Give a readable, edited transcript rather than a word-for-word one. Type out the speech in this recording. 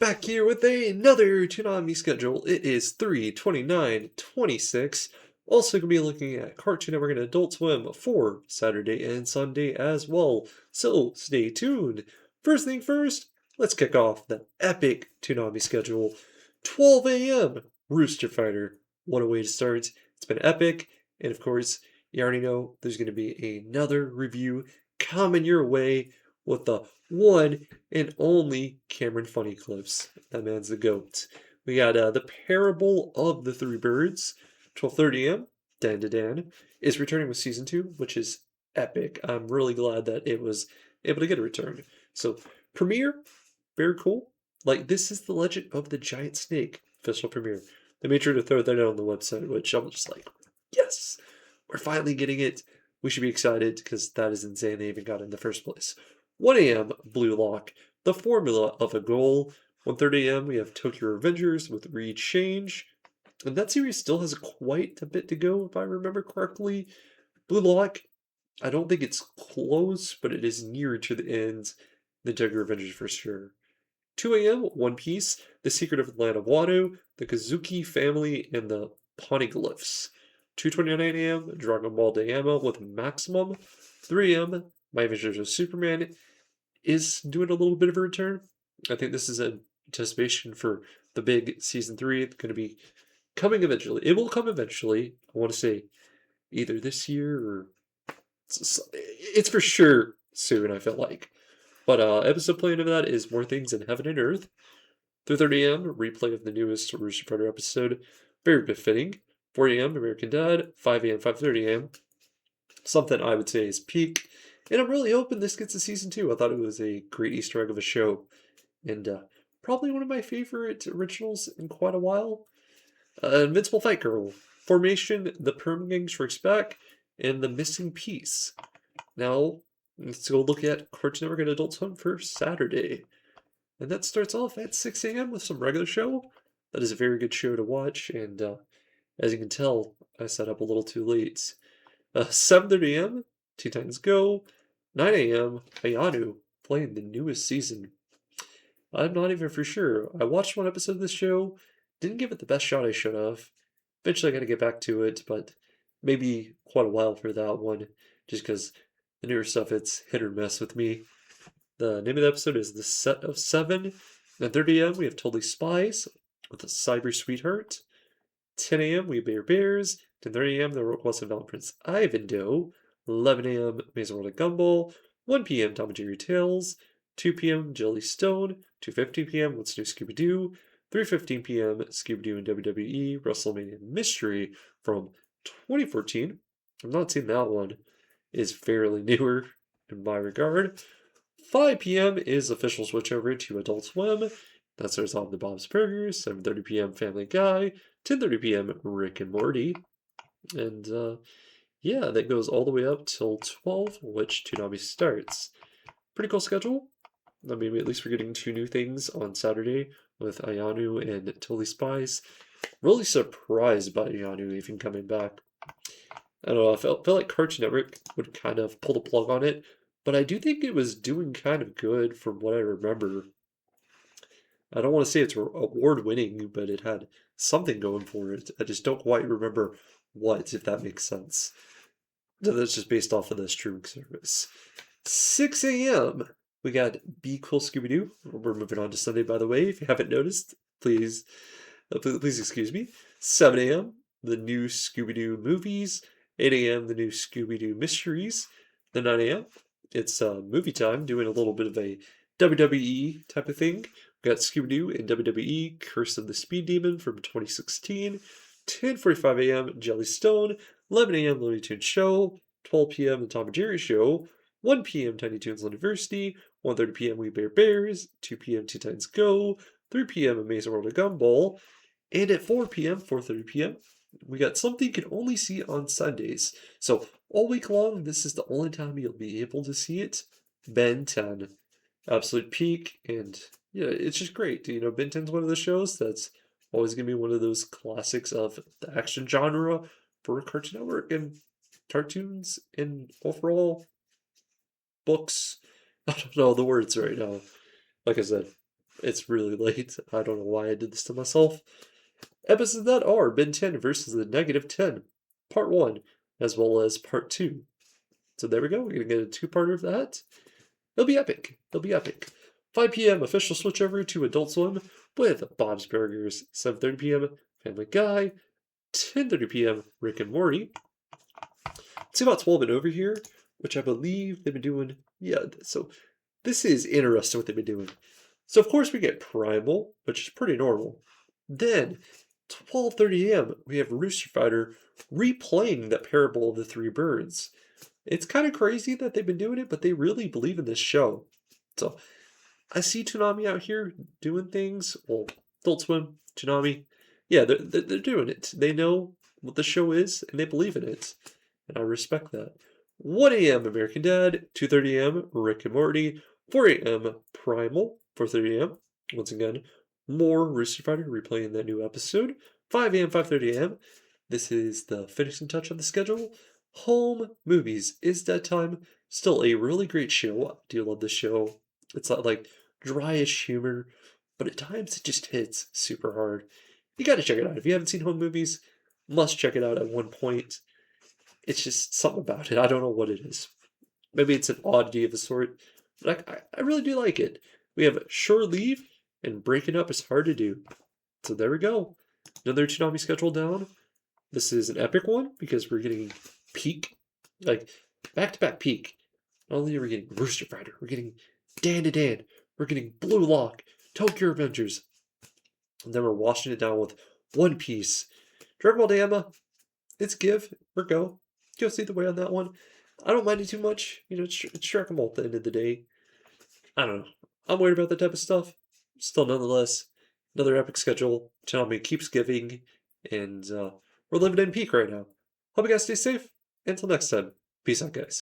Back here with another Toonami schedule. It is 3/29/26. Also going to be looking at Cartoon Network and Adult Swim for Saturday and Sunday as well. So stay tuned. First thing first, let's kick off the epic Toonami schedule. 12 a.m. Rooster Fighter. What a way to start. It's been epic. And of course, you already know there's going to be another review coming your way with the one and only Cameron Funny Clips. That man's the GOAT. We got The Parable of the Three Birds, 12:30 a.m. Dan to Dan is returning with season 2, which is epic. I'm really glad that it was able to get a return. So, Premiere, very cool. Like, this is the Legend of the Giant Snake official premiere. They made sure to throw that out on the website, which I'm just like, yes, we're finally getting it. We should be excited because that is insane they even got it in the first place. 1 a.m. Blue Lock, The Formula of a Goal. 1:30 a.m. we have Tokyo Revengers with Reed Change. And that series still has quite a bit to go, if I remember correctly. Blue Lock, I don't think it's close, but it is nearer to the end than Tokyo Revengers for sure. 2 a.m. One Piece, The Secret of the Land of Wano, The Kazuki Family, and the Poneglyphs. 2:29 a.m. Dragon Ball Daima with Maximum. 3 a.m. My Adventures of Superman is doing a little bit of a return. I think this is an anticipation for the big season 3. It's going to be coming eventually. It will come eventually. I want to say either this year or it's for sure soon, I feel like. But episode plan of that is More Things in Heaven and Earth. 3:30 a.m. replay of the newest Rooster Fighter episode. Very befitting. 4 a.m. American Dad. 5 a.m. 5:30 a.m. Something I would say is peak. And I'm really hoping this gets a season 2. I thought it was a great Easter egg of a show. And probably one of my favorite originals in quite a while. Invincible Fight Girl. Formation, The Perm Gang Strikes Back, and The Missing Piece. Now, let's go look at Cartoon Network and Adult Swim for Saturday. And that starts off at 6 a.m. with some regular show. That is a very good show to watch, and as you can tell, I set up a little too late. 7:30 a.m., Teen Titans Go. 9 a.m., Ayanu playing the newest season. I'm not even for sure. I watched one episode of this show, didn't give it the best shot I should have. Eventually I gotta get back to it, but maybe quite a while for that one, just because the newer stuff, it's hit or miss with me. The name of the episode is The Set of Seven. 9:30 a.m. we have Totally Spies with a Cyber Sweetheart. 10 a.m. we have Bear Bears. 10:30 a.m. The Request of Valiant Prince Ivandoe. 11 a.m. Amazing World of Gumball. 1 p.m. Tom and Jerry Tales. 2 p.m. Jelly Stone. 2:15 p.m. What's New Scooby-Doo. 3:15 p.m. Scooby-Doo and WWE WrestleMania Mystery from 2014. I've not seen that one. It's fairly newer in my regard. 5 p.m. is official switch over to Adult Swim. That starts off the Bob's Burgers. 7:30 p.m. Family Guy. 10:30 p.m. Rick and Morty. And yeah, that goes all the way up till 12, which Toonami starts. Pretty cool schedule. I mean, at least we're getting 2 new things on Saturday with Ayanu and Totally Spies. Really surprised by Ayanu even coming back. I don't know, I felt like Cartoon Network would kind of pull the plug on it, but I do think it was doing kind of good from what I remember. I don't want to say it's award winning, but it had something going for it. I just don't quite remember what, if that makes sense. So that's just based off of the streaming service. 6 a.m. We got Be Cool Scooby-Doo. We're moving on to Sunday, by the way. If you haven't noticed, please excuse me. 7 a.m. The new Scooby-Doo movies. 8 a.m. The new Scooby-Doo mysteries. Then 9 a.m. It's movie time, doing a little bit of a WWE type of thing. We got Scooby-Doo and WWE Curse of the Speed Demon from 2016. 10:45 a.m. Jelly Stone. 11 a.m. Looney Tunes Show. 12 p.m. The Tom and Jerry Show. 1 p.m. Tiny Toons University. 1:30 p.m. We Bear Bears. 2 p.m. Teen Titans Go. 3 p.m. Amazing World of Gumball. And at 4 p.m., 4:30 p.m., we got something you can only see on Sundays. So all week long, this is the only time you'll be able to see it. Ben 10. Absolute peak. And yeah, it's just great. You know, Ben 10's one of the shows that's always going to be one of those classics of the action genre for Cartoon Network and cartoons and overall books. I don't know the words right now. Like I said, It's really late. I don't know why I did this to myself. Episodes that are Ben 10 versus the Negative 10, Part 1, as well as Part 2. So there we go. We're going to get a two-parter of that. It'll be epic. It'll be epic. 5 p.m. official switchover to Adult Swim with Bob's Burgers. 7:30 p.m. Family Guy. 10:30 p.m. Rick and Morty. It's about 12 and over here, which I believe they've been doing. Yeah, so this is interesting what they've been doing. So of course we get Primal, which is pretty normal. Then 12:30 a.m. we have Rooster Fighter replaying that parable of the three birds. It's kind of crazy that they've been doing it, but they really believe in this show. So I see Toonami out here doing things. Well, Adult Swim, Toonami, yeah, they're doing it. They know what the show is, and they believe in it, and I respect that. 1 a.m. American Dad, 2:30 a.m. Rick and Morty, 4 a.m. Primal, 4:30 a.m. Once again, more Rooster Fighter replaying that new episode. 5 a.m., 5:30 a.m. This is the finishing touch on the schedule. Home Movies is that time. Still a really great show. I do love the show. It's not like dryish humor, but at times it just hits super hard. You gotta check it out. If you haven't seen Home Movies, must check it out at one point. It's just something about it. I don't know what it is. Maybe it's an oddity of a sort, but I really do like it. We have Shore Leave, and breaking up is hard to do. So there we go. Another Toonami schedule down. This is an epic one because we're getting peak, like back-to-back peak. Not only are we getting Rooster Fighter, we're getting Dan to Dan, we're getting Blue Lock, Tokyo Avengers, and then we're washing it down with One Piece. Dragon Ball Daima, it's give or go. Go see the way on that one. I don't mind it too much. You know, it's Dragon Ball at the end of the day. I don't know. I'm worried about that type of stuff. Still, nonetheless, another epic schedule. Toonami keeps giving, and we're living in peak right now. Hope you guys stay safe. Until next time, peace out, guys.